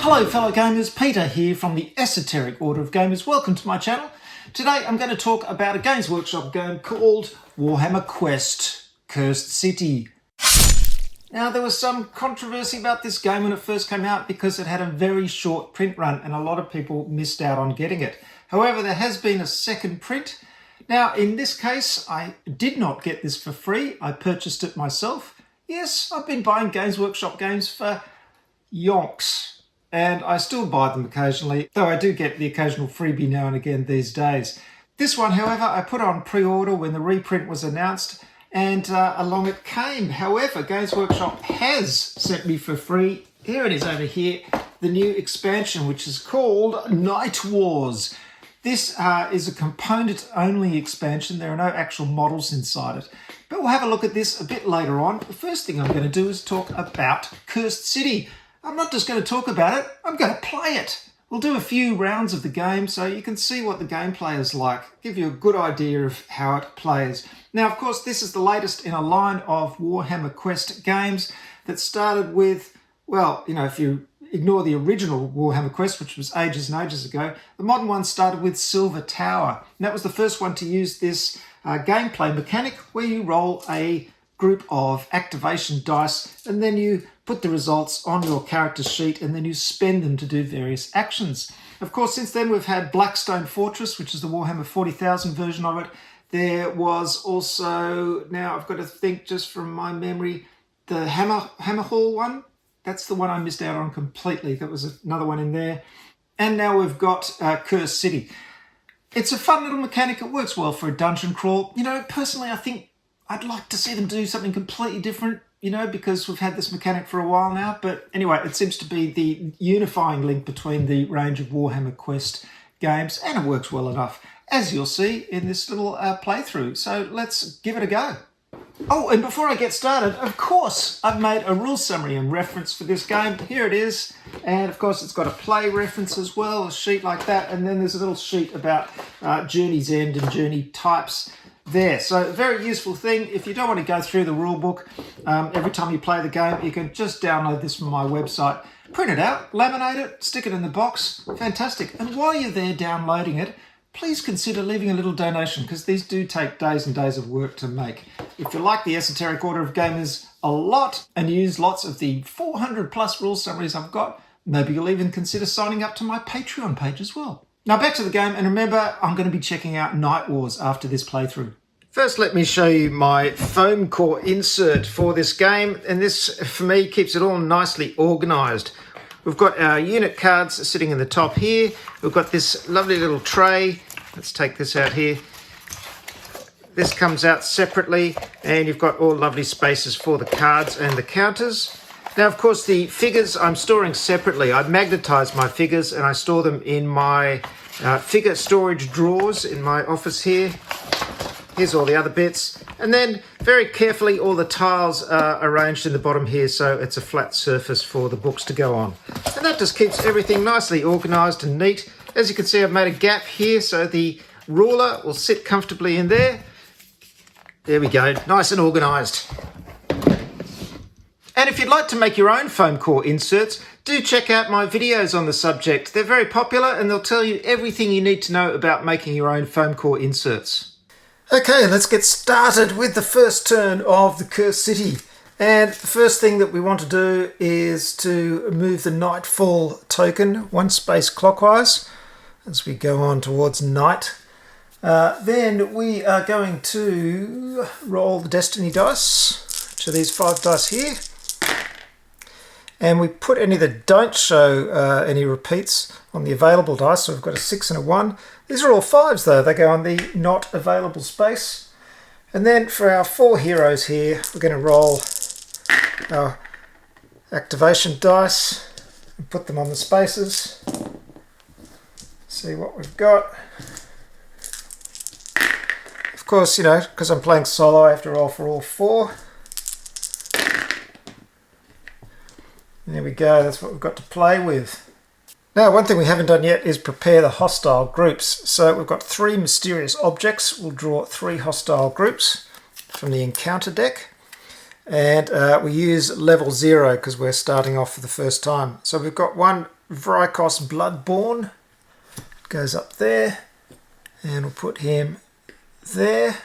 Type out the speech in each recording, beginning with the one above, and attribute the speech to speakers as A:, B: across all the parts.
A: Hello fellow gamers, Peter here from the Esoteric Order of Gamers. Welcome to my channel. Today I'm going to talk about a Games Workshop game called Warhammer Quest, Cursed City. Now there was some controversy about this game when it first came out because it had a very short print run and a lot of people missed out on getting it. However, there has been a second print. Now in this case I did not get this for free, I purchased it myself. Yes, I've been buying Games Workshop games for yonks. And I still buy them occasionally, though I do get the occasional freebie now and again these days. This one, however, I put on pre-order when the reprint was announced, and along it came. However, Games Workshop has sent me for free, here it is over here, the new expansion, which is called Nightwars. This is a component-only expansion. There are no actual models inside it. But we'll have a look at this a bit later on. The first thing I'm going to do is talk about Cursed City. I'm not just going to talk about it, I'm going to play it. We'll do a few rounds of the game so you can see what the gameplay is like, give you a good idea of how it plays. Now, of course, this is the latest in a line of Warhammer Quest games that started with, well, if you ignore the original Warhammer Quest, which was ages and ages ago, the modern one started with Silver Tower. And that was the first one to use this gameplay mechanic where you roll a group of activation dice and then you put the results on your character sheet and then you spend them to do various actions. Of course, since then we've had Blackstone Fortress, which is the Warhammer 40,000 version of it. There was also, now I've got to think just from my memory, the Hammerhall one. That's the one I missed out on completely. That was another one in there. And now we've got Cursed City. It's a fun little mechanic. It works well for a dungeon crawl. Personally, I think I'd like to see them do something completely different, because we've had this mechanic for a while now. But anyway, it seems to be the unifying link between the range of Warhammer Quest games, and it works well enough, as you'll see in this little playthrough. So let's give it a go. Oh, and before I get started, of course, I've made a rule summary and reference for this game. Here it is. And of course, it's got a play reference as well, a sheet like that. And then there's a little sheet about Journey's End and journey types there. So a very useful thing. If you don't want to go through the rule book every time you play the game, you can just download this from my website, print it out, laminate it, stick it in the box. Fantastic. And while you're there downloading it, please consider leaving a little donation, because these do take days and days of work to make. If you like the Esoteric Order of Gamers a lot and use lots of the 400 plus rule summaries I've got, maybe you'll even consider signing up to my Patreon page as well. Now back to the game, and remember, I'm going to be checking out Nightwars after this playthrough. First, let me show you my Foamcore Insert for this game, and this, for me, keeps it all nicely organised. We've got our unit cards sitting in the top here. We've got this lovely little tray. Let's take this out here. This comes out separately, and you've got all lovely spaces for the cards and the counters. Now, of course, the figures I'm storing separately. I magnetise my figures and I store them in my figure storage drawers in my office here. Here's all the other bits. And then, very carefully, all the tiles are arranged in the bottom here so it's a flat surface for the books to go on. And that just keeps everything nicely organised and neat. As you can see, I've made a gap here so the ruler will sit comfortably in there. There we go, nice and organised. And if you'd like to make your own Foamcore inserts, do check out my videos on the subject. They're very popular and they'll tell you everything you need to know about making your own Foamcore inserts. Okay, let's get started with the first turn of the Cursed City. And the first thing that we want to do is to move the Nightfall token one space clockwise as we go on towards night. Then we are going to roll the Destiny dice, to these 5 dice here. And we put any that don't show any repeats on the available dice. So we've got a 6 and a 1. These are all 5s though. They go on the not available space. And then for our 4 heroes here, we're going to roll our activation dice and put them on the spaces. See what we've got. Of course, because I'm playing solo, I have to roll for all 4. There we go, that's what we've got to play with. Now, one thing we haven't done yet is prepare the hostile groups. So we've got 3 mysterious objects. We'll draw 3 hostile groups from the encounter deck. And we use level 0 because we're starting off for the first time. So we've got one Vrykos Bloodborne. Goes up there, and we'll put him there.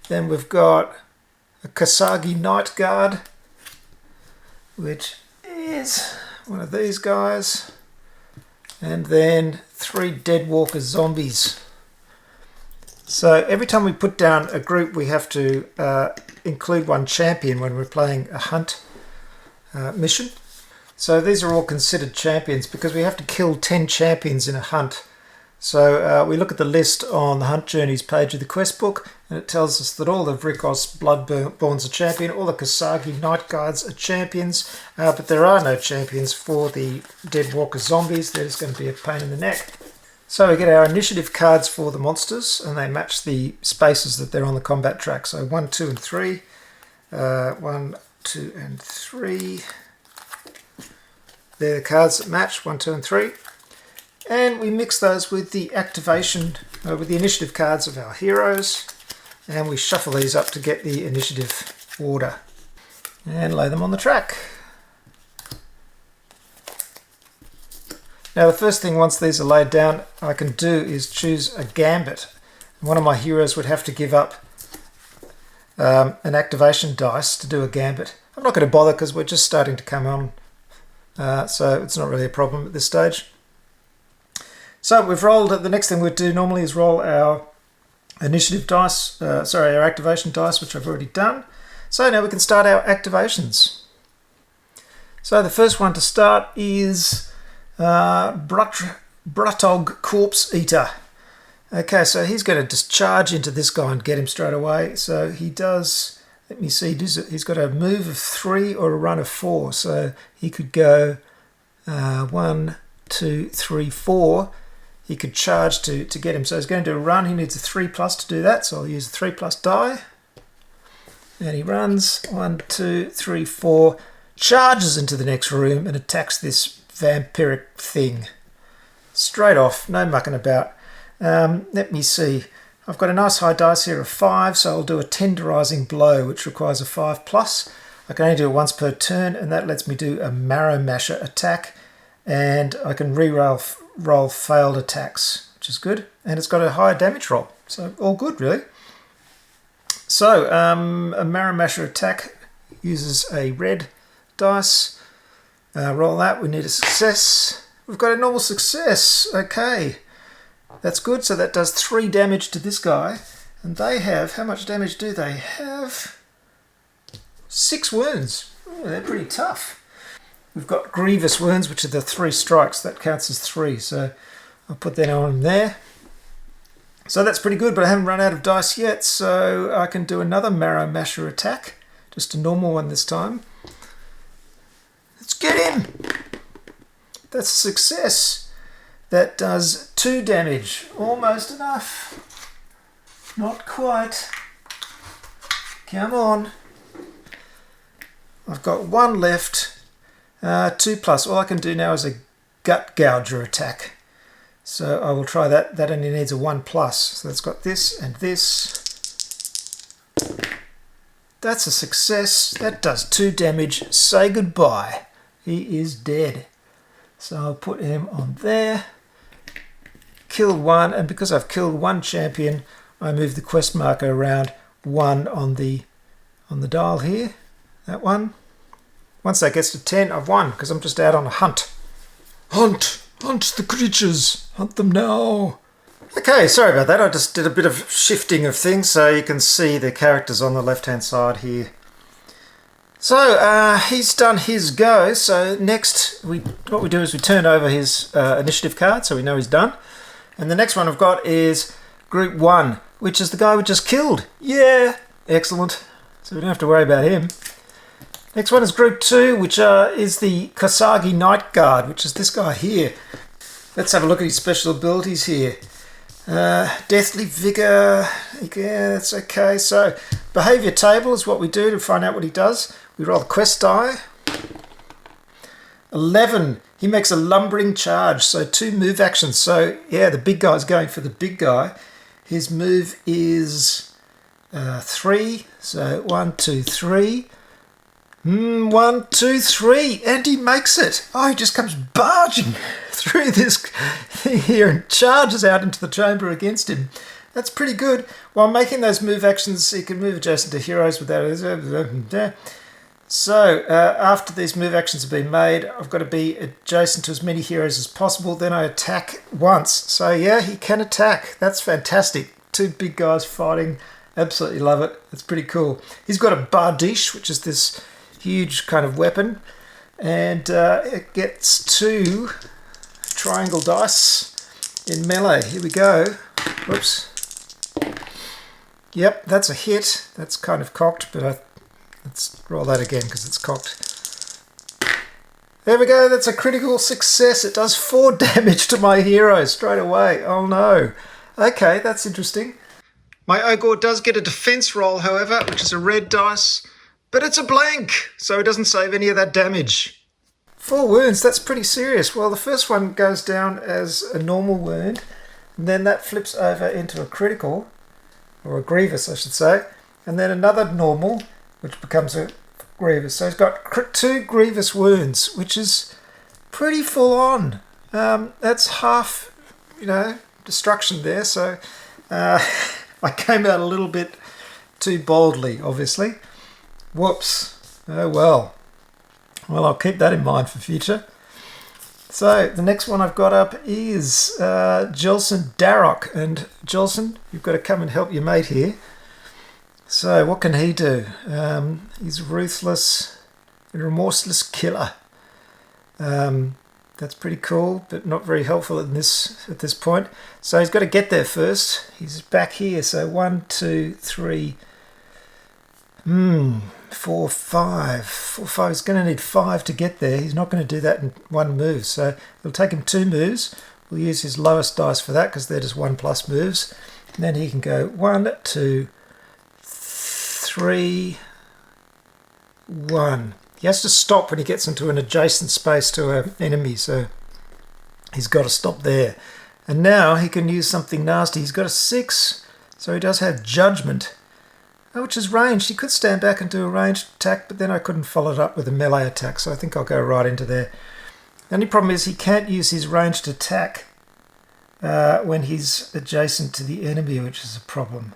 A: Then we've got a Kasagi Night Guard, which is one of these guys, and then 3 Deadwalker zombies. So every time we put down a group, we have to include one champion when we're playing a hunt mission. So these are all considered champions because we have to kill 10 champions in a hunt. So we look at the list on the Hunt Journeys page of the quest book, and it tells us that all the Vrykos Bloodborns are champion, all the Kasagi Night Guards are champions, but there are no champions for the Deadwalker zombies. They're just going to be a pain in the neck. So we get our initiative cards for the monsters, and they match the spaces that they're on the combat track. So 1, 2, and 3. 1, 2, and 3. They're the cards that match, 1, 2, and 3. And we mix those with the activation, with the initiative cards of our heroes. And we shuffle these up to get the initiative order. And lay them on the track. Now the first thing, once these are laid down, I can do is choose a gambit. One of my heroes would have to give up an activation dice to do a gambit. I'm not going to bother because we're just starting to come on, so it's not really a problem at this stage. So we've rolled, the next thing we'd do normally is roll our initiative dice, our activation dice, which I've already done. So now we can start our activations. So the first one to start is Bruttog Corpse Eater. Okay, so he's going to just charge into this guy and get him straight away. So he does, let me see, he's got a move of 3 or a run of 4. So he could go 1, 2, 3, 4. He could charge to get him. So he's going to do a run. He needs a 3+ to do that. So I'll use a 3+ die. And he runs 1, 2, 3, 4. Charges into the next room and attacks this vampiric thing. Straight off. No mucking about. Let me see. I've got a nice high dice here of 5. So I'll do a tenderizing blow, which requires a 5+. I can only do it once per turn. And that lets me do a Marrow Masher attack. And I can roll failed attacks, which is good, and it's got a higher damage roll, so all good really. So a Marrow Masher attack uses a red dice. Roll that. We need a success. We've got a normal success. Okay, that's good. So that does 3 damage to this guy, and they have, how much damage do they have? 6 wounds. Oh, they're pretty tough. We've got grievous wounds, which are the 3 strikes. That counts as 3, so I'll put that on there. So that's pretty good, but I haven't run out of dice yet, so I can do another Marrow Masher attack. Just a normal one this time. Let's get him! That's a success. That does 2 damage. Almost enough. Not quite. Come on. I've got 1 left. 2+. All I can do now is a Gut Gouger attack. So I will try that. That only needs a 1+. So it's got this and this. That's a success. That does 2 damage. Say goodbye. He is dead. So I'll put him on there. Kill 1. And because I've killed 1 champion, I move the quest marker around 1 on the dial here. That one. Once that gets to 10, I've won, because I'm just out on a hunt. Hunt! Hunt the creatures! Hunt them now! Okay, sorry about that. I just did a bit of shifting of things, so you can see the characters on the left-hand side here. So, he's done his go, so next, what we do is we turn over his initiative card, so we know he's done. And the next one I've got is Group 1, which is the guy we just killed. Yeah! Excellent. So we don't have to worry about him. Next one is Group 2, which is the Kasagi Night Guard, which is this guy here. Let's have a look at his special abilities here. Deathly Vigor, yeah, that's okay. So, Behaviour Table is what we do to find out what he does. We roll the quest die. 11, he makes a lumbering charge, so 2 move actions. So, yeah, the big guy's going for the big guy. His move is 3, so 1, 2, 3. 1, 2, 3, and he makes it. Oh, he just comes barging through this thing here and charges out into the chamber against him. That's pretty good. While making those move actions, he can move adjacent to heroes without... So, after these move actions have been made, I've got to be adjacent to as many heroes as possible. Then I attack once. So, yeah, he can attack. That's fantastic. Two big guys fighting. Absolutely love it. It's pretty cool. He's got a bardiche, which is this huge kind of weapon. And it gets 2 triangle dice in melee. Here we go. Whoops. Yep, that's a hit. That's kind of cocked, but let's roll that again because it's cocked. There we go. That's a critical success. It does 4 damage to my hero straight away. Oh no. Okay, that's interesting. My Ogre does get a defense roll, however, which is a red dice, but it's a blank, so it doesn't save any of that damage. 4 wounds, that's pretty serious. Well, the first one goes down as a normal wound, and then that flips over into a critical, or a grievous, I should say, and then another normal, which becomes a grievous. So he's got 2 grievous wounds, which is pretty full on. That's half, destruction there. So I came out a little bit too boldly, obviously. Whoops. Oh well. Well, I'll keep that in mind for future. So the next one I've got up is Jelson Darroch. And Jelson, you've got to come and help your mate here. So what can he do? He's ruthless and remorseless killer. That's pretty cool, but not very helpful at this point. So he's got to get there first. He's back here. So 1, 2, 3, 4, 5. 4, 5. He's going to need 5 to get there. He's not going to do that in 1 move. So it'll take him 2 moves. We'll use his lowest dice for that because they're just 1+ moves. And then he can go 1, 2, 3, 1. He has to stop when he gets into an adjacent space to an enemy, so he's got to stop there. And now he can use something nasty. He's got a 6, so he does have judgment, which is ranged. He could stand back and do a ranged attack, but then I couldn't follow it up with a melee attack, so I think I'll go right into there. The only problem is he can't use his ranged attack when he's adjacent to the enemy, which is a problem.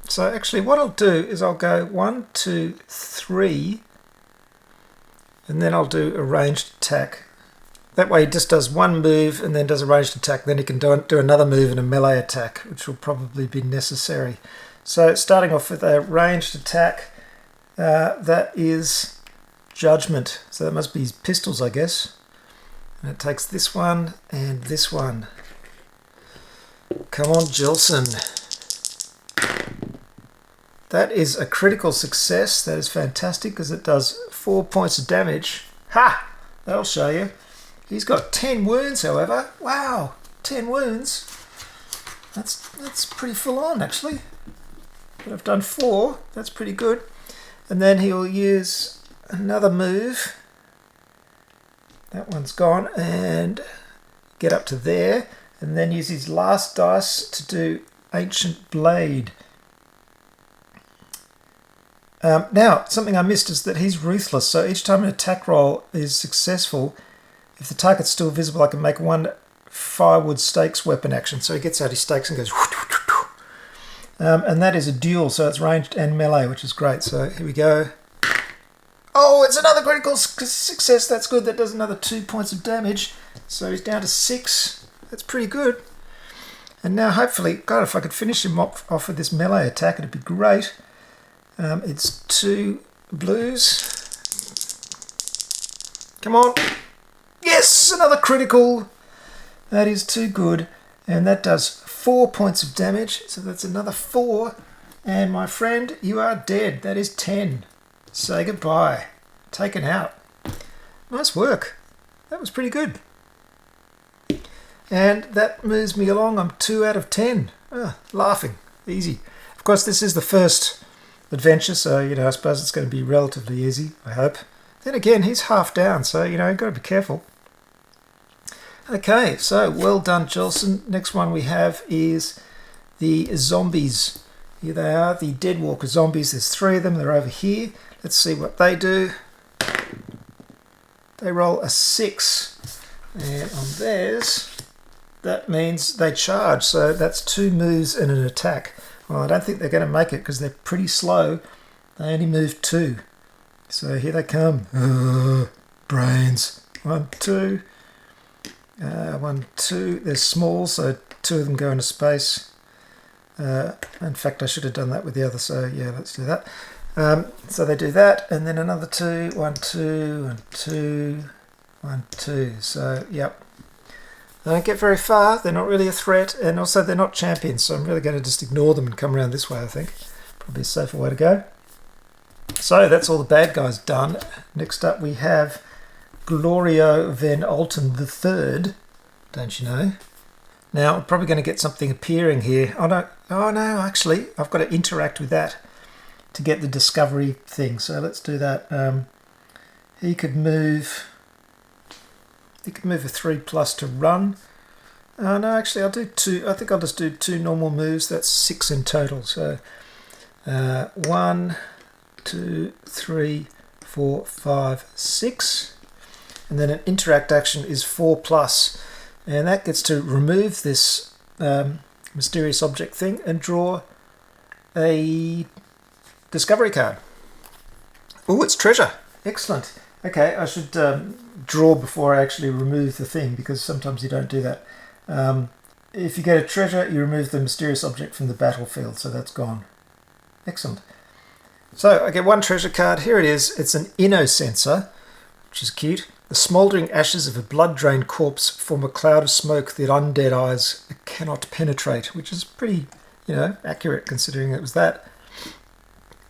A: So actually what I'll do is I'll go 1, 2, 3, and then I'll do a ranged attack. That way he just does 1 move and then does a ranged attack. Then he can do another move and a melee attack, which will probably be necessary. So starting off with a ranged attack, that is judgment. So that must be his pistols, I guess. And it takes this one and this one. Come on, Jelson. That is a critical success. That is fantastic because it does 4 points of damage. Ha! That'll show you. He's got 10 wounds, however. Wow, 10 wounds. That's pretty full on, actually. But I've done 4. That's pretty good. And then he'll use another move. That one's gone. And get up to there. And then use his last dice to do Ancient Blade. Now, something I missed is that he's ruthless, so each time an attack roll is successful, if the target's still visible, I can make 1 firewood stakes weapon action. So he gets out his stakes and goes... and that is a duel, so it's ranged and melee, which is great. So here we go. Oh, it's another critical success. That's good. That does another 2 points of damage. So he's down to 6. That's pretty good. And now, hopefully, God, if I could finish him off with this melee attack, it'd be great. It's 2 blues. Come on. Yes, another critical. That is too good. And that does 4 points of damage. So that's another 4. And my friend, you are dead. That is 10. Say goodbye. Taken out. Nice work. That was pretty good. And that moves me along. I'm 2 out of 10. Laughing. Easy. Of course, this is the first adventure, so I suppose it's going to be relatively easy, I hope. Then again, he's half down, so you've got to be careful. Okay, so well done, Jelson. Next one we have is the zombies. Here they are, the Deadwalker zombies. There's 3 of them. They're over here. Let's see what they do. they roll a 6. And on theirs, that means they charge. So that's 2 moves and an attack. Well, I don't think they're going to make it because they're pretty slow. They only move 2. So here they come. Brains. 1, 2. 1, 2. They're small, so 2 of them go into space. In fact, I should have done that with the other, so yeah, let's do that. So they do that, and then another 2. 1, 2, and 2, 1, 2. So, yep. They don't get very far. They're not really a threat, and also they're not champions, so I'm really going to just ignore them and come around this way, I think. Probably a safer way to go. So that's all the bad guys done. Next up we have Glorio Van Alten III, don't you know? Now I'm probably going to get something appearing here. Oh no, actually I've got to interact with that to get the discovery thing. So let's do that. He could move a 3+ to run. No, actually I'll do 2. I think I'll just do 2 normal moves. That's 6 in total. So 1, 2, 3, 4, 5, 6. And then an interact action is 4+, and that gets to remove this mysterious object thing and draw a discovery card. Oh, it's treasure. Excellent. Okay, I should draw before I actually remove the thing, because sometimes you don't do that. If you get a treasure, you remove the mysterious object from the battlefield, so that's gone. Excellent. So I get 1 treasure card. Here it is. It's an Inno-sensor, which is cute. The smouldering ashes of a blood-drained corpse form a cloud of smoke that undead eyes cannot penetrate, which is pretty, accurate considering it was that.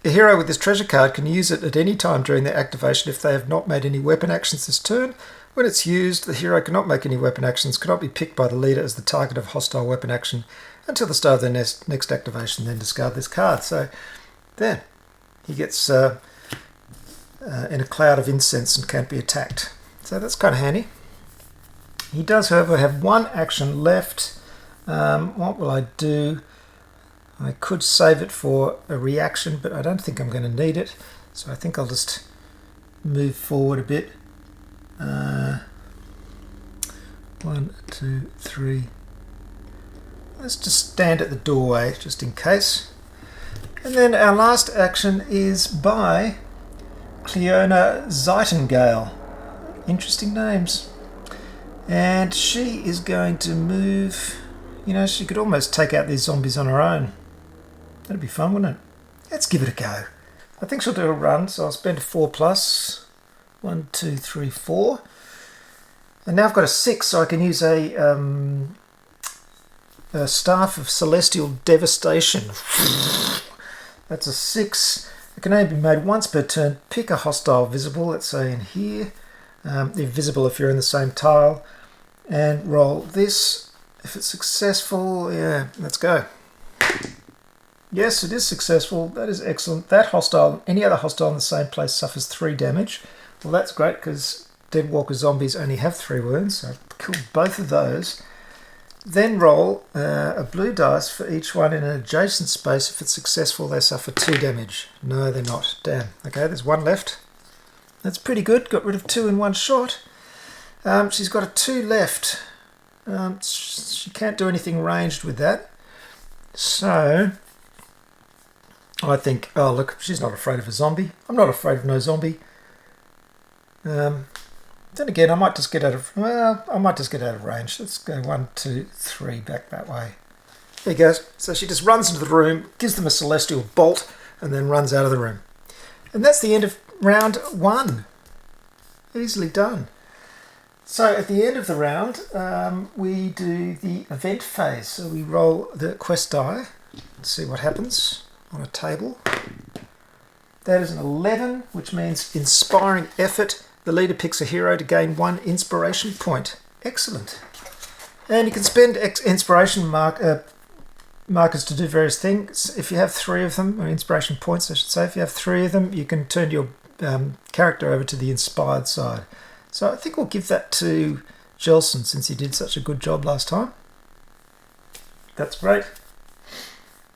A: A hero with this treasure card can use it at any time during their activation if they have not made any weapon actions this turn. When it's used, the hero cannot make any weapon actions, cannot be picked by the leader as the target of hostile weapon action until the start of their next activation, then discard this card. So there, he gets in a cloud of incense and can't be attacked. So that's kind of handy. He does, however, have 1 action left. What will I do? I could save it for a reaction, but I don't think I'm going to need it. So I think I'll just move forward a bit. 1, 2, 3. Let's just stand at the doorway, just in case. And then our last action is by Cleona Zeitengale. Interesting names. And she is going to move. She could almost take out these zombies on her own. That'd be fun, wouldn't it? Let's give it a go. I think she'll do a run, so I'll spend a 4+. 1, 2, 3, 4. And now I've got a 6, so I can use a Staff of Celestial Devastation. That's a 6. It can only be made once per turn. Pick a hostile visible, let's say in here. They're visible if you're in the same tile. And roll this. If it's successful, yeah, let's go. Yes, it is successful. That is excellent. That hostile, any other hostile in the same place suffers 3 damage. Well, that's great because Deadwalker zombies only have 3 wounds. So I've killed both of those. Then roll a blue dice for each one in an adjacent space. If it's successful, they suffer 2 damage. No, they're not. Damn. Okay, there's 1 left. That's pretty good. Got rid of 2 in 1 shot. She's got a 2 left. She can't do anything ranged with that. So I think, oh look, she's not afraid of a zombie. I'm not afraid of no zombie. Then again, I might just get out of range. Let's go 1, 2, 3 back that way. There you go. So she just runs into the room, gives them a celestial bolt, and then runs out of the room. And that's the end of round 1. Easily done. So at the end of the round, we do the event phase. So we roll the quest die and see what happens on a table. That is an 11, which means inspiring effort. The leader picks a hero to gain 1 inspiration point. Excellent. And you can spend inspiration markers to do various things. If you have 3 of them, or inspiration points I should say, if you have 3 of them, you can turn your character over to the inspired side. So I think we'll give that to Jelson since he did such a good job last time. That's great.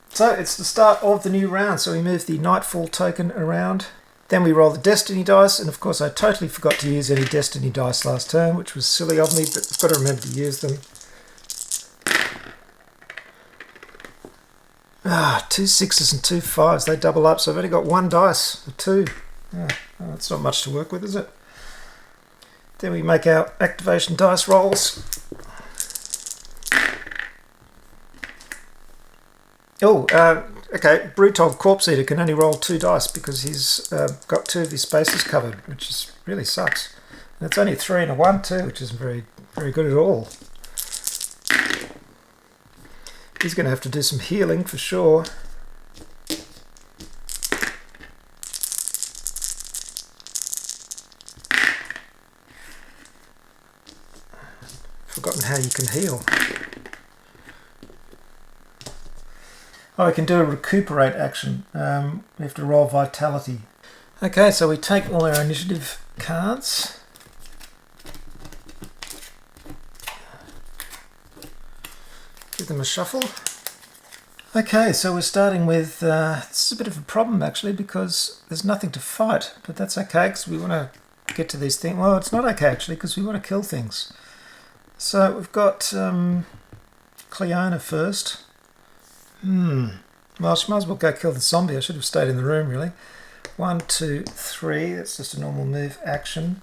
A: So it's the start of the new round. So we move the Nightfall token around. Then we roll the destiny dice, and of course I totally forgot to use any destiny dice last turn, which was silly of me, but I've got to remember to use them. Ah, 2 6s and 2 5s, they double up, so I've only got 1 dice, a 2. Oh, that's not much to work with, is it? Then we make our activation dice rolls. Oh, okay, Brutog Corpse Eater can only roll 2 dice because he's got 2 of his spaces covered, which is really sucks. And it's only a 3 and a 1 too, which isn't very good at all. He's going to have to do some healing for sure. Forgotten how you can heal. Oh, we can do a recuperate action. We have to roll vitality. Okay, so we take all our initiative cards. Give them a shuffle. Okay, so we're starting with, this is a bit of a problem actually because there's nothing to fight, but that's okay because we want to get to these things. Well, it's not okay actually because we want to kill things. So we've got Cleona first. Well, she might as well go kill the zombie. I should have stayed in the room, really. 1, 2, 3. That's just a normal move action.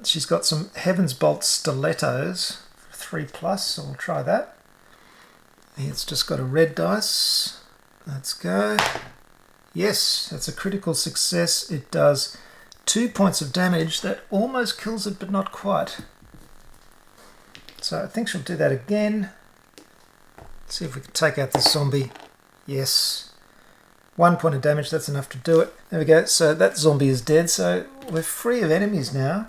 A: She's got some Heaven's Bolt stilettos, 3+, so we'll try that. It's just got a red dice. Let's go. Yes, that's a critical success. It does 2 points of damage. That almost kills it, but not quite. So I think she'll do that again. See if we can take out this zombie. Yes. 1 point of damage, that's enough to do it. There we go. So that zombie is dead. So we're free of enemies now.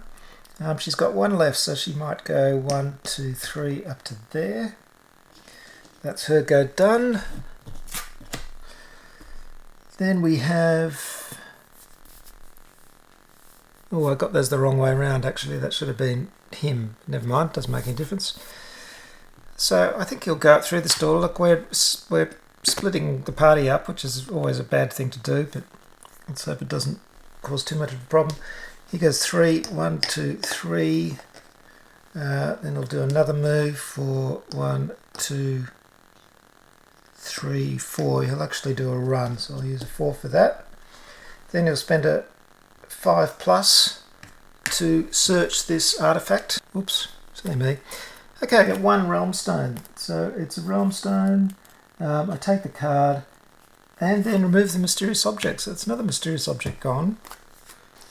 A: She's got 1 left, so she might go 1, 2, 3 up to there. That's her go done. Then we have... Oh, I got those the wrong way around actually. That should have been him. Never mind, doesn't make any difference. So I think he'll go up through this door. Look, we're splitting the party up, which is always a bad thing to do, but let's hope it doesn't cause too much of a problem. He goes 3, 1, 2, 3. Then he'll do another move for 1, 2, 3, 4. He'll actually do a run, so I'll use a 4 for that. Then he'll spend a 5+ to search this artifact. Oops, silly me. Okay, I get 1 realm stone. So it's a realm stone. I take the card and then remove the mysterious object. So it's another mysterious object gone.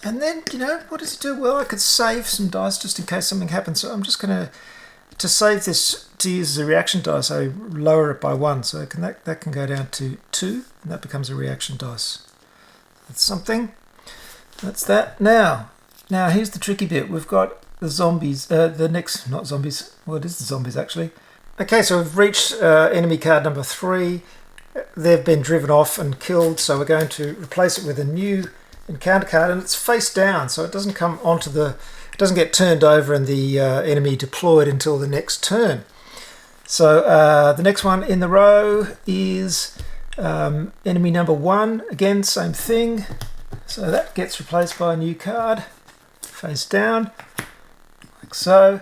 A: And then, you know, what does it do? Well, I could save some dice just in case something happens. So I'm just going to save this to use as a reaction dice. I lower it by 1. So that can go down to 2 and that becomes a reaction dice. That's something. That's that. Now here's the tricky bit. We've got the zombies, not zombies, well it is the zombies actually. Okay, so we've reached enemy card number 3. They've been driven off and killed, so we're going to replace it with a new encounter card, and it's face down, so it doesn't come onto it doesn't get turned over and the enemy deployed until the next turn. So the next one in the row is enemy number 1. Again, same thing. So that gets replaced by a new card, face down. So,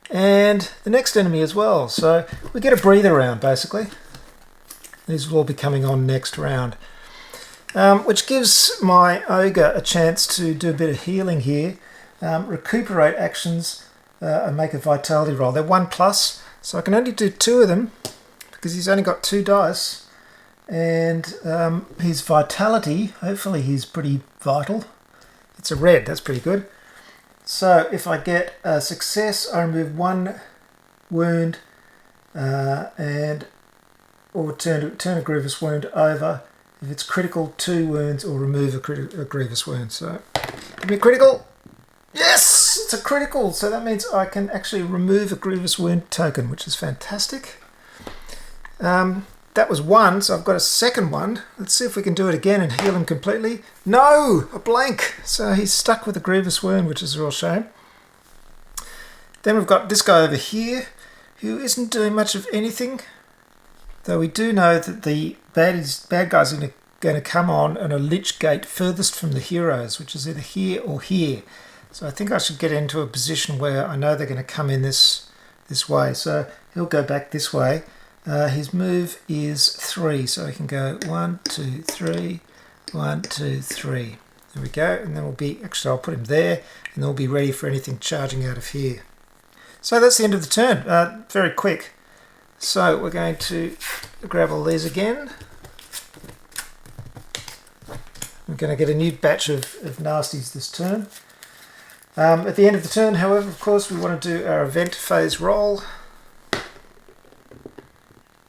A: and the next enemy as well. So we get a breather round basically. These will all be coming on next round, which gives my ogre a chance to do a bit of healing here. Recuperate actions and make a vitality roll. They're 1+, so I can only do 2 of them because he's only got 2 dice. And his vitality, hopefully he's pretty vital. It's a red, that's pretty good. So if I get a success, I remove 1 wound or turn a grievous wound over. If it's critical, 2 wounds or remove a grievous wound. So give me a critical. Yes, it's a critical. So that means I can actually remove a grievous wound token, which is fantastic. That was 1, so I've got a second one. Let's see if we can do it again and heal him completely. No, a blank. So he's stuck with a grievous wound, which is a real shame. Then we've got this guy over here, who isn't doing much of anything. Though we do know that the bad guys are going to going to come on a lich gate furthest from the heroes, which is either here or here. So I think I should get into a position where I know they're going to come in this way. So he'll go back this way. His move is 3, so he can go 1, 2, 3, 1, 2, 3. There we go, and then we'll be, actually I'll put him there, and then we'll be ready for anything charging out of here. So that's the end of the turn, very quick. So we're going to grab all these again. We're going to get a new batch of nasties this turn. At the end of the turn, however, of course, we want to do our event phase roll.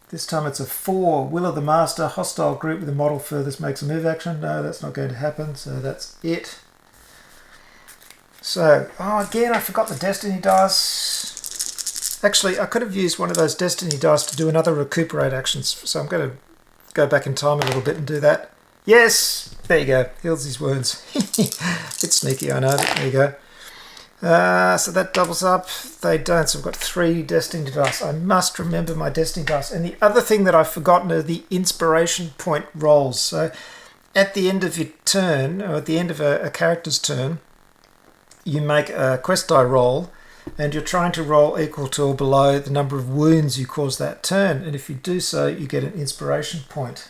A: This time it's a 4. Will of the Master, hostile group with a model furthest makes a move action. No, that's not going to happen, so that's it. So, again, I forgot the Destiny dice. Actually, I could have used one of those Destiny dice to do another recuperate actions, so I'm going to go back in time a little bit and do that. Yes! There you go. Heals his wounds. Bit sneaky, I know, but there you go. So that doubles up. They don't, so I've got 3 Destiny dice. I must remember my Destiny dice. And the other thing that I've forgotten are the inspiration point rolls. So at the end of your turn, or at the end of a character's turn, you make a quest die roll, and you're trying to roll equal to or below the number of wounds you cause that turn. And if you do so, you get an inspiration point.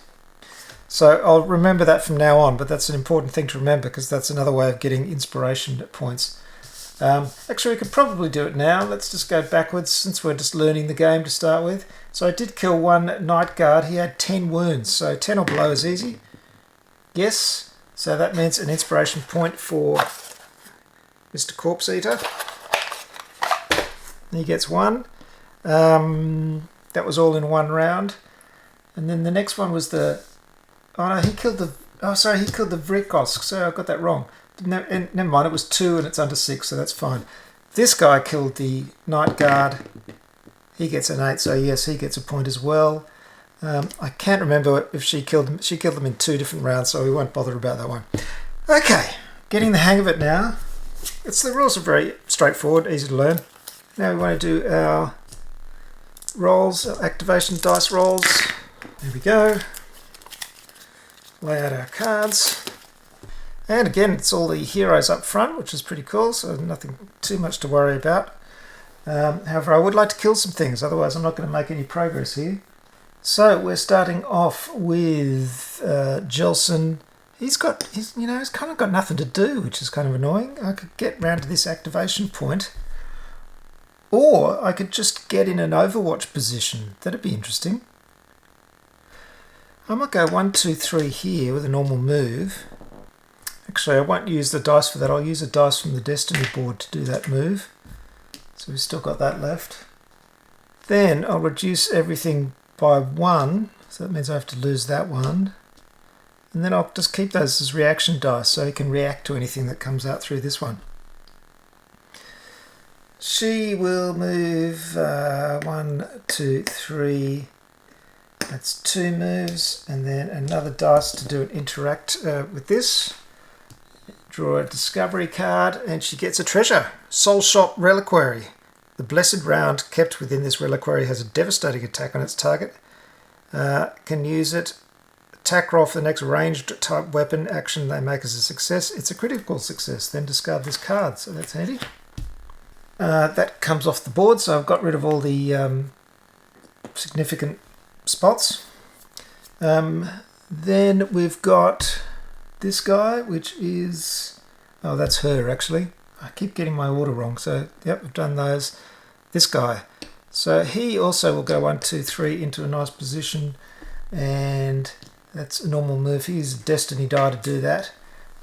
A: So I'll remember that from now on, but that's an important thing to remember because that's another way of getting inspiration points. Actually, we could probably do it now. Let's just go backwards since we're just learning the game to start with. So I did kill one Night Guard. He had 10 wounds, so 10 or below is easy. Yes, so that means an inspiration point for Mr. Corpse Eater. He gets 1. That was all in one round. And then the next one was the... Oh no, he killed the... Oh, sorry, he killed the Vrikosk. So I got that wrong. No, never mind, it was 2 and it's under 6, so that's fine. This guy killed the Night Guard. He gets an 8, so yes, he gets a point as well. I can't remember if she killed them. She killed them in 2 different rounds, so we won't bother about that one. Okay, getting the hang of it now. The rules are very straightforward, easy to learn. Now we want to do our rolls, our activation dice rolls. There we go. Lay out our cards. And again, it's all the heroes up front, which is pretty cool, so nothing too much to worry about. However, I would like to kill some things, otherwise I'm not going to make any progress here. So we're starting off with Jelson. He's kind of got nothing to do, which is kind of annoying. I could get round to this activation point, or I could just get in an Overwatch position. That'd be interesting. I might go 1, 2, 3 here with a normal move. Actually, I won't use the dice for that. I'll use a dice from the Destiny board to do that move. So we've still got that left. Then I'll reduce everything by 1. So that means I have to lose that one. And then I'll just keep those as reaction dice so he can react to anything that comes out through this one. She will move 1, 2, 3. That's 2 moves. And then another dice to do an interact with this. Draw a discovery card, and she gets a treasure. Soul Shop Reliquary. The blessed round kept within this reliquary has a devastating attack on its target. Can use it. Attack roll for the next ranged type weapon action they make as a success. It's a critical success. Then discard this card, so that's handy. That comes off the board, so I've got rid of all the significant spots. Then we've got this guy, which is... Oh, that's her, actually. I keep getting my order wrong. So, yep, I've done those. This guy. So he also will go 1, 2, 3 into a nice position. And that's a normal move. He's a Destiny die to do that.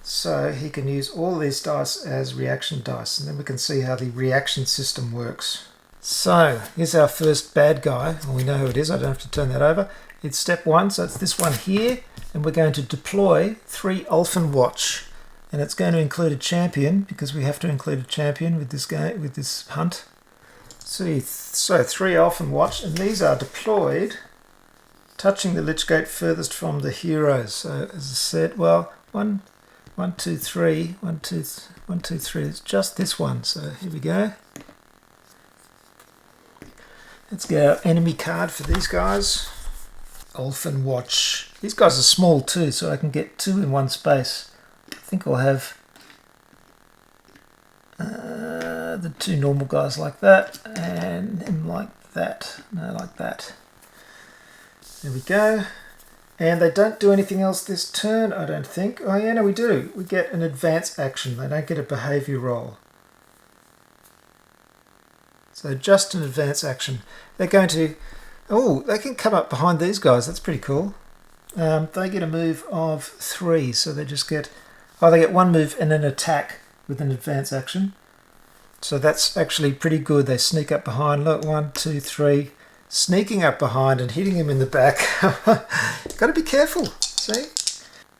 A: So he can use all these dice as reaction dice. And then we can see how the reaction system works. So, here's our first bad guy. Well, we know who it is. I don't have to turn that over. It's step 1, so it's this one here. And we're going to deploy 3 Ulfen Watch. And it's going to include a champion, because we have to include a champion with this game, with this hunt. So 3 Ulfen Watch, and these are deployed, touching the Lich Gate furthest from the heroes. So as I said, well, 1, 2, 3, 1, 2, 1, 2, 3. It's just this one. So here we go. Let's get our enemy card for these guys. Ulfen Watch. These guys are small too, so I can get 2 in one space. I think I'll have the 2 normal guys like that, and him like that. No, like that. There we go. And they don't do anything else this turn, I don't think. Oh yeah, no, we do. We get an advance action. They don't get a behaviour roll. So just an advance action. They're going to... Oh, they can come up behind these guys. That's pretty cool. They get a move of 3, so they just get... Oh, they get 1 move and an attack with an advance action. So that's actually pretty good. They sneak up behind. Look, 1, 2, 3. Sneaking up behind and hitting him in the back. Got to be careful, see?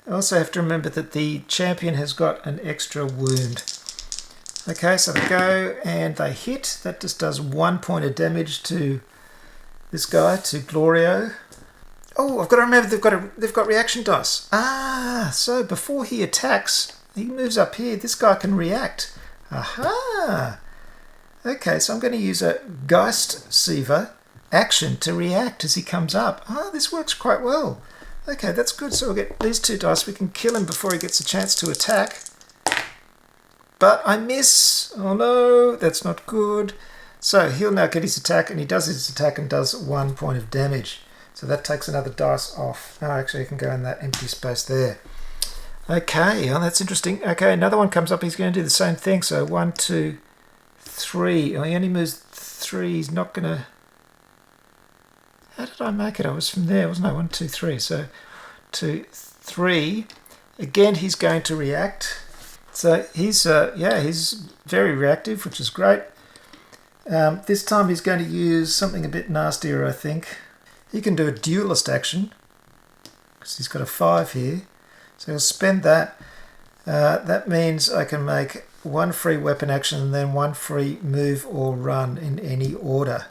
A: I also have to remember that the champion has got an extra wound. Okay, so they go and they hit. That just does 1 point of damage to this guy, to Glorio. Oh, I've got to remember they've got reaction dice. Ah, so before he attacks, he moves up here. This guy can react. Aha! Okay, so I'm going to use a Geist Siever action to react as he comes up. Ah, this works quite well. Okay, that's good. So we'll get these 2 dice. We can kill him before he gets a chance to attack. But I miss. Oh no, that's not good. So he'll now get his attack, and he does his attack and does 1 point of damage. So that takes another dice off. Oh, actually, you can go in that empty space there. Okay, oh, that's interesting. Okay, another one comes up. He's going to do the same thing. So 1, 2, 3. Oh, he only moves 3. He's not going to... How did I make it? I was from there, wasn't I? 1, 2, 3. So 2, 3. Again, he's going to react. So he's very reactive, which is great. This time he's going to use something a bit nastier, I think. He can do a duelist action because he's got a 5 here. So he'll spend that. That means I can make 1 free weapon action and then 1 free move or run in any order.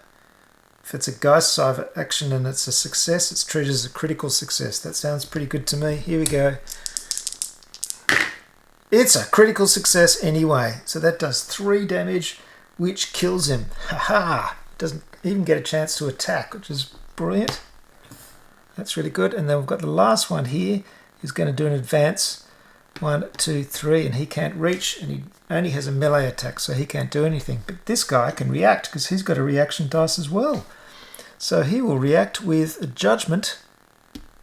A: If it's a Geist Siever action and it's a success, it's treated as a critical success. That sounds pretty good to me. Here we go. It's a critical success anyway. So that does 3 damage, which kills him. Haha! Doesn't even get a chance to attack, which is brilliant. That's really good. And then we've got the last one here. He's going to do an advance. 1, 2, 3, and he can't reach, and he only has a melee attack, so he can't do anything. But this guy can react because he's got a reaction dice as well. So he will react with a judgment.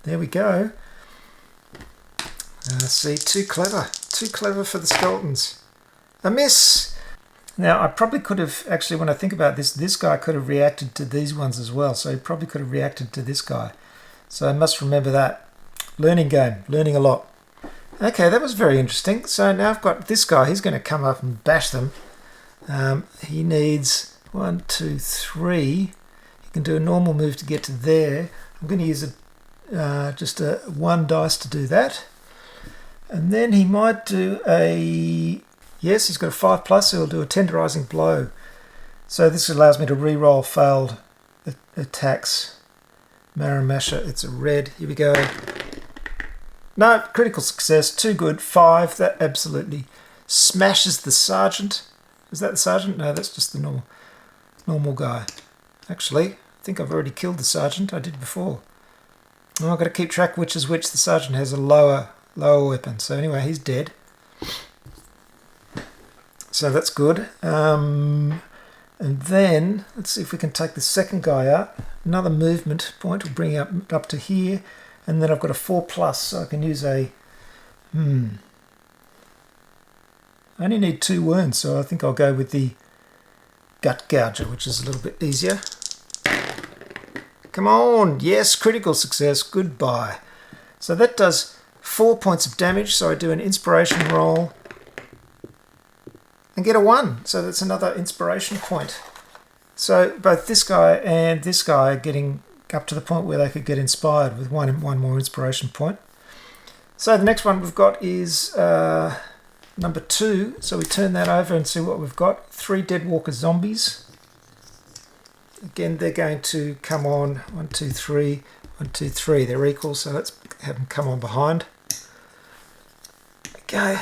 A: There we go. See, too clever for the skeletons. A miss. Now I probably could have actually, when I think about this guy could have reacted to these ones as well. So he probably could have reacted to this guy. So I must remember that. Learning game, learning a lot. Okay, that was very interesting. So now I've got this guy. He's going to come up and bash them. He needs 1, 2, 3. He can do a normal move to get to there. I'm going to use just a 1 dice to do that. And then he might do a... Yes, he's got a 5+, so he'll do a tenderizing blow. So this allows me to re-roll failed attacks. Maramasha, it's a red. Here we go. No, critical success, too good. 5, that absolutely smashes the sergeant. Is that the sergeant? No, that's just the normal guy. Actually, I think I've already killed the sergeant. I did before. Oh, I've got to keep track which is which. The sergeant has a lower weapon. So anyway, he's dead. So that's good. And then, let's see if we can take the second guy out. Another movement point will bring him up to here. And then I've got a 4+, so I can use a... I only need 2 wounds, so I think I'll go with the Gut Gouger, which is a little bit easier. Come on! Yes, critical success. Goodbye. So that does 4 points of damage, so I do an inspiration roll and get a 1. So that's another inspiration point. So both this guy and this guy are getting up to the point where they could get inspired with one more inspiration point. So the next one we've got is number 2. So we turn that over and see what we've got. 3 Deadwalker zombies. Again, they're going to come on 1, 2, 3, 1, 2, 3. They're equal, so let's have them come on behind. Okay,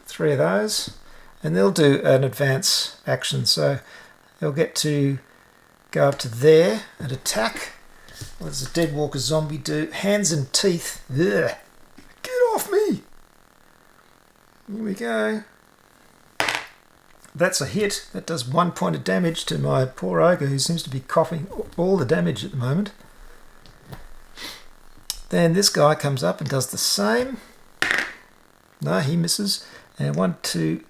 A: 3 of those. And they'll do an advance action. So they'll get to go up to there and attack. What does a dead walker zombie do? Hands and teeth. Ugh. Get off me! Here we go. That's a hit. That does 1 point of damage to my poor ogre, who seems to be coughing all the damage at the moment. Then this guy comes up and does the same. No, he misses. And 1, 2.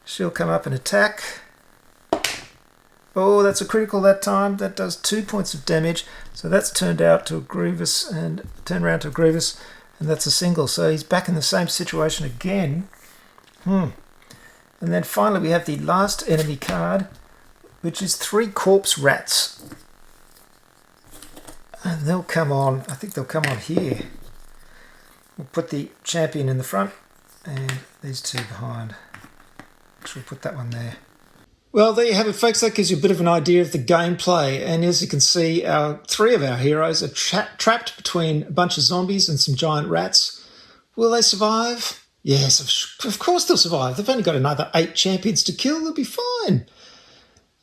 A: She'll come up and attack. Oh, that's a critical that time. That does 2 points of damage. So that's turned out to a Grievous and turned around to a Grievous, and that's a single. So he's back in the same situation again. And then finally we have the last enemy card, which is 3 corpse rats. And they'll come on, I think they'll come on here. We'll put the champion in the front and these 2 behind. Actually, we'll put that one there. Well, there you have it, folks. That gives you a bit of an idea of the gameplay. And as you can see, 3 of our heroes are trapped between a bunch of zombies and some giant rats. Will they survive? Yes, of course they'll survive. They've only got another 8 champions to kill. They'll be fine.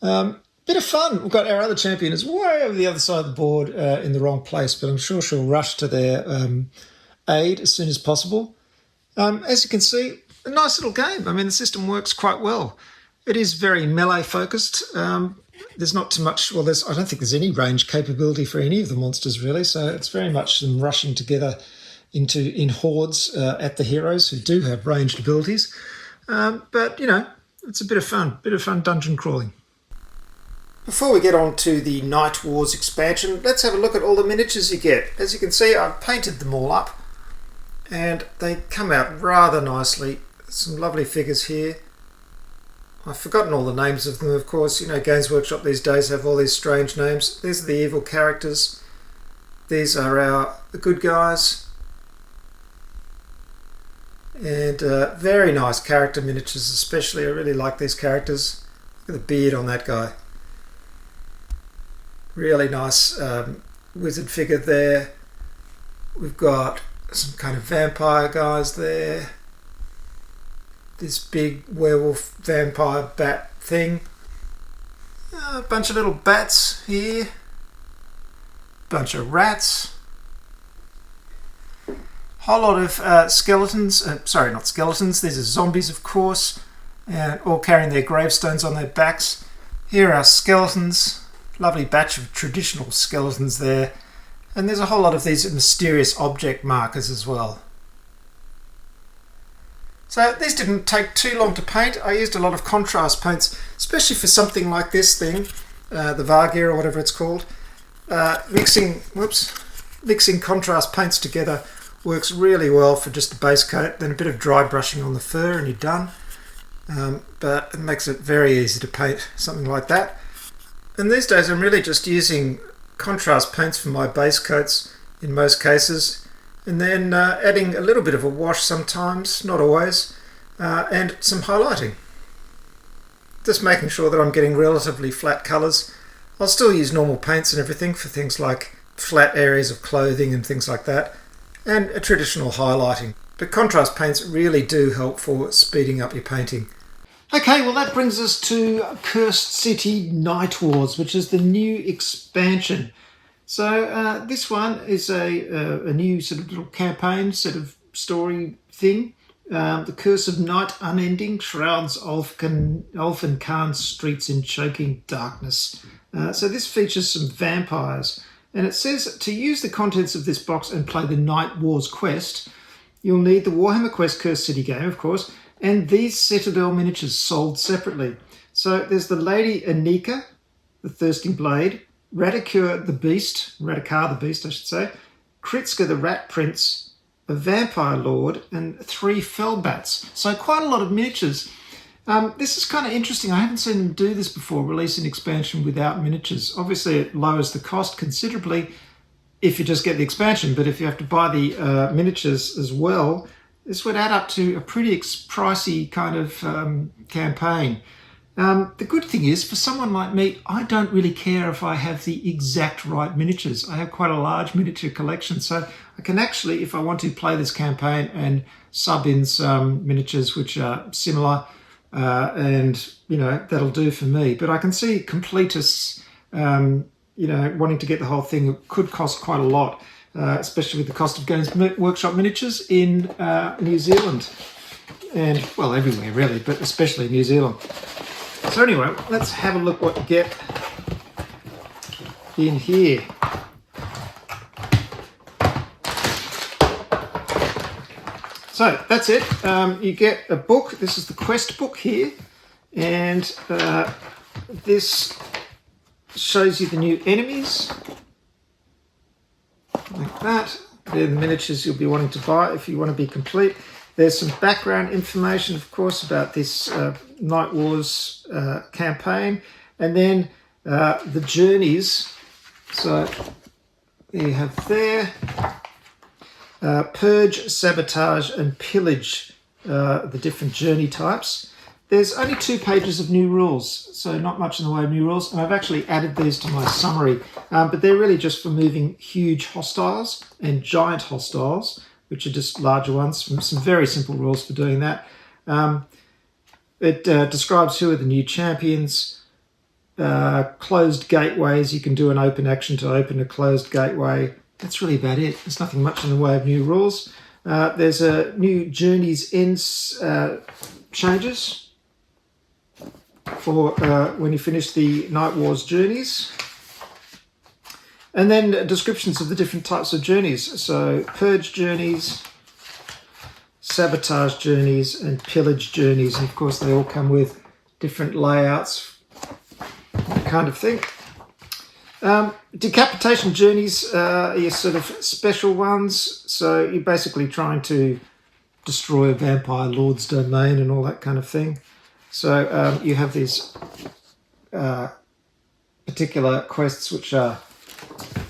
A: Bit of fun. We've got our other champion is way over the other side of the board in the wrong place, but I'm sure she'll rush to their aid as soon as possible. As you can see, a nice little game. I mean, the system works quite well. It is very melee focused. There's not too much, well, I don't think there's any range capability for any of the monsters really, so it's very much them rushing together in hordes at the heroes who do have ranged abilities. But, you know, it's a bit of fun dungeon crawling. Before we get on to the Nightwars expansion, let's have a look at all the miniatures you get. As you can see, I've painted them all up, and they come out rather nicely. Some lovely figures here. I've forgotten all the names of them, of course. You know, Games Workshop these days have all these strange names. These are the evil characters. These are the good guys. And very nice character miniatures especially. I really like these characters. Look at the beard on that guy. Really nice wizard figure there. We've got some kind of vampire guys there. This big werewolf vampire bat thing. A bunch of little bats here. Bunch of rats. Whole lot of skeletons. Sorry, not skeletons. These are zombies, of course. And all carrying their gravestones on their backs. Here are skeletons. Lovely batch of traditional skeletons there. And there's a whole lot of these mysterious object markers as well. So these didn't take too long to paint. I used a lot of contrast paints, especially for something like this thing, the Vargear or whatever it's called. Mixing contrast paints together works really well for just the base coat, then a bit of dry brushing on the fur and you're done. But it makes it very easy to paint something like that. And these days I'm really just using contrast paints for my base coats in most cases, and then adding a little bit of a wash sometimes, not always, and some highlighting. Just making sure that I'm getting relatively flat colours. I'll still use normal paints and everything for things like flat areas of clothing and things like that, and a traditional highlighting. But contrast paints really do help for speeding up your painting. Okay, well that brings us to Cursed City Nightwars, which is the new expansion. So this one is a new sort of little campaign, sort of story thing. The Curse of Night Unending shrouds Ulfin Khan's streets in choking darkness. So this features some vampires. And it says to use the contents of this box and play the Nightwars Quest, you'll need the Warhammer Quest Cursed City game, of course, and these Citadel miniatures sold separately. So there's the Lady Anika, the Thirsting Blade, Radicure the Beast, Radikar the Beast I should say, Kritska the Rat Prince, a Vampire Lord, and 3 Fellbats. So quite a lot of miniatures. This is kind of interesting. I haven't seen them do this before, release an expansion without miniatures. Obviously it lowers the cost considerably if you just get the expansion, but if you have to buy the miniatures as well, this would add up to a pretty pricey kind of campaign. The good thing is, for someone like me, I don't really care if I have the exact right miniatures. I have quite a large miniature collection, so I can actually, if I want to, play this campaign and sub in some miniatures which are similar, and, you know, that'll do for me. But I can see completists, you wanting to get the whole thing, it could cost quite a lot, especially with the cost of Games Workshop miniatures in New Zealand. And, well, everywhere really, but especially New Zealand. So anyway, let's have a look what you get in here. So that's it. You get a book. This is the Quest book here. And this shows you the new enemies. Like that. They're the miniatures you'll be wanting to buy if you want to be complete. There's some background information, of course, about this Nightwars campaign. And then the journeys. So you have there Purge, Sabotage and Pillage, the different journey types. There's only 2 pages of new rules, so not much in the way of new rules. And I've actually added these to my summary, but they're really just for moving huge hostiles and giant hostiles, which are just larger ones. Some very simple rules for doing that. It describes who are the new champions, closed gateways. You can do an open action to open a closed gateway. That's really about it. There's nothing much in the way of new rules. There's a new Journeys Ends changes for when you finish the Nightwars journeys. And then descriptions of the different types of journeys. So Purge journeys, Sabotage journeys and Pillage journeys. And of course they all come with different layouts, that kind of thing. Decapitation journeys are your sort of special ones. So you're basically trying to destroy a vampire lord's domain and all that kind of thing. So you have these particular quests which are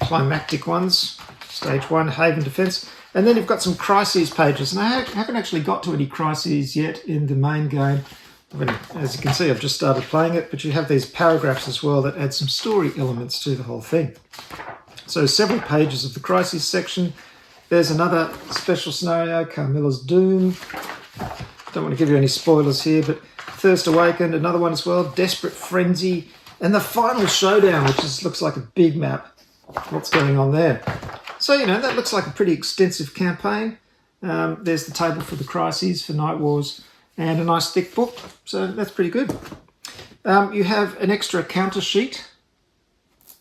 A: climactic ones. Stage 1, Haven Defense. And then you've got some crises pages. And I haven't actually got to any crises yet in the main game. As you can see, I've just started playing it, but you have these paragraphs as well that add some story elements to the whole thing. So several pages of the crises section. There's another special scenario, Carmilla's Doom. Don't want to give you any spoilers here, but Thirst Awakened, another one as well, Desperate Frenzy, and the final showdown, which looks like a big map. What's going on there? So, that looks like a pretty extensive campaign. There's the table for the crises for Nightwars and a nice thick book. So that's pretty good. You have an extra counter sheet,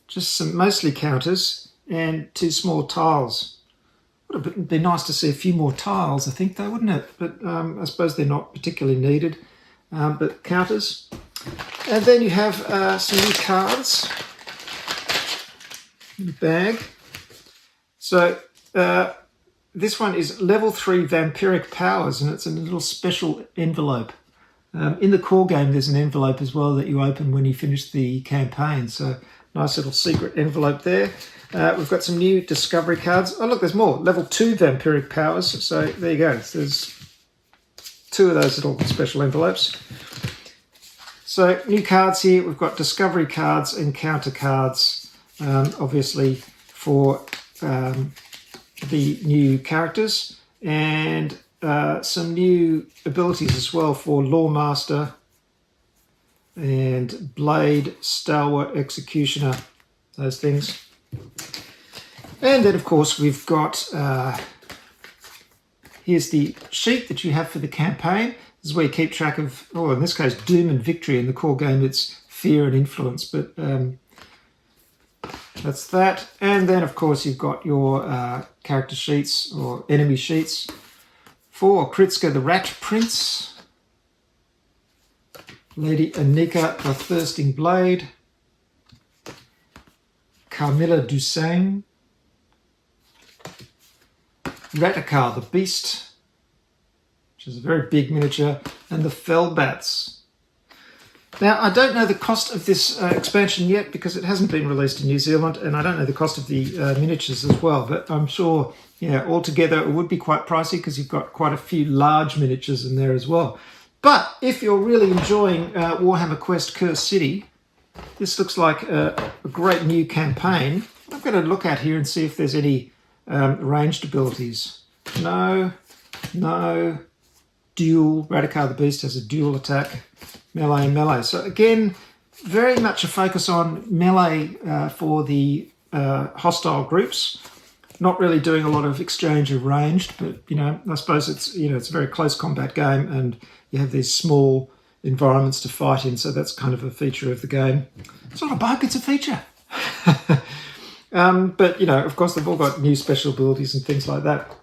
A: just some mostly counters and 2 small tiles. Would have been nice to see a few more tiles, I think, though, wouldn't it? But I suppose they're not particularly needed. But counters. And then you have some new cards in the bag. So this one is level 3 vampiric powers, and it's in a little special envelope. In the core game, there's an envelope as well that you open when you finish the campaign. So nice little secret envelope there. We've got some new discovery cards. Oh, look, there's more. Level 2 vampiric powers. So there you go. There's 2 of those little special envelopes. So new cards here. We've got discovery cards and counter cards, obviously for the new characters, and some new abilities as well for Lawmaster and Blade, Stalwart, Executioner, those things. And then, of course, we've got, here's the sheet that you have for the campaign. This is where you keep track of, in this case, Doom and Victory. In the core game, it's Fear and Influence, but that's that. And then, of course, you've got your character sheets or enemy sheets for Kritska the Rat Prince, Lady Anika the Thirsting Blade, Carmilla Dussain, Ratakar the Beast, which is a very big miniature, and the Fellbats. Now, I don't know the cost of this expansion yet because it hasn't been released in New Zealand, and I don't know the cost of the miniatures as well, but I'm sure, altogether it would be quite pricey because you've got quite a few large miniatures in there as well. But if you're really enjoying Warhammer Quest Cursed City, this looks like a great new campaign. I'm going to look at here and see if there's any ranged abilities. No. Dual. Ratakar the Beast has a dual attack. Melee. So again, very much a focus on melee for the hostile groups. Not really doing a lot of exchange of ranged, but I suppose it's it's a very close combat game, and you have these small environments to fight in, so that's kind of a feature of the game. It's not a bug; it's a feature. But of course, they've all got new special abilities and things like that.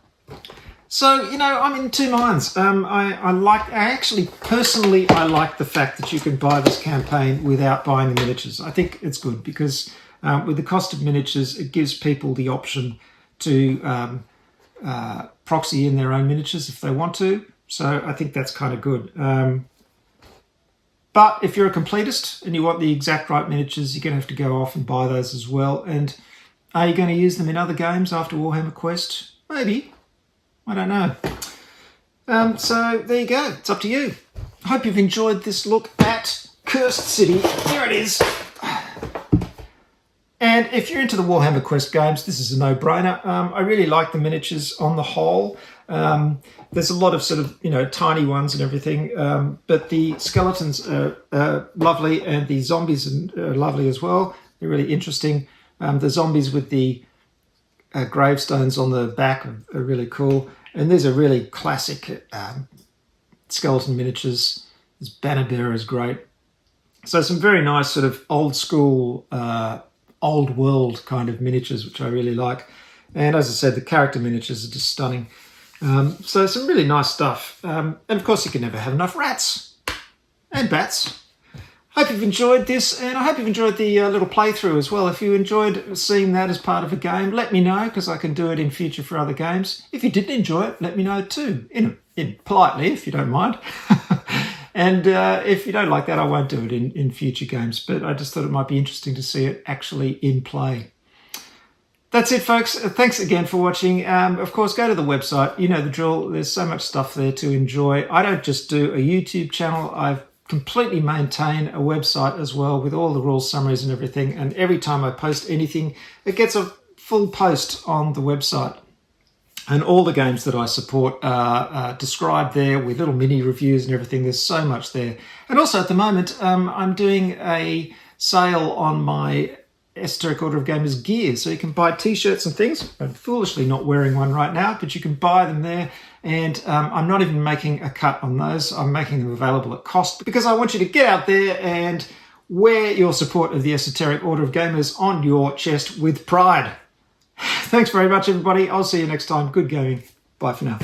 A: So I'm in two minds. I actually personally like the fact that you can buy this campaign without buying the miniatures. I think it's good because with the cost of miniatures, it gives people the option to proxy in their own miniatures if they want to. So I think that's kind of good. But if you're a completist and you want the exact right miniatures, you're going to have to go off and buy those as well. And are you going to use them in other games after Warhammer Quest? Maybe. I don't know. So there you go. It's up to you. I hope you've enjoyed this look at Cursed City. Here it is. And if you're into the Warhammer Quest games, this is a no-brainer. I really like the miniatures on the whole. There's a lot of sort of, tiny ones and everything, but the skeletons are lovely, and the zombies are lovely as well. They're really interesting. The zombies with the gravestones on the back are really cool. And these are really classic skeleton miniatures. This banner bearer is great. So some very nice sort of old school old world kind of miniatures, which I really like. And as I said, the character miniatures are just stunning. So some really nice stuff. And of course, you can never have enough rats and bats. Hope you've enjoyed this, and I hope you've enjoyed the little playthrough as well. If you enjoyed seeing that as part of a game, let me know, because I can do it in future for other games. If you didn't enjoy it, let me know too, in politely, if you don't mind. And if you don't like that, I won't do it in future games, but I just thought it might be interesting to see it actually in play. That's it, folks. Thanks again for watching. Of course, go to the website. You know the drill. There's so much stuff there to enjoy. I don't just do a YouTube channel. I've completely maintain a website as well with all the rules, summaries and everything. And every time I post anything, it gets a full post on the website. And all the games that I support are described there with little mini reviews and everything. There's so much there. And also at the moment, I'm doing a sale on my Esoteric Order of Gamers gear. So you can buy t-shirts and things. I'm foolishly not wearing one right now, but you can buy them there. And I'm not even making a cut on those. I'm making them available at cost because I want you to get out there and wear your support of the Esoteric Order of Gamers on your chest with pride. Thanks very much, everybody. I'll see you next time. Good gaming. Bye for now.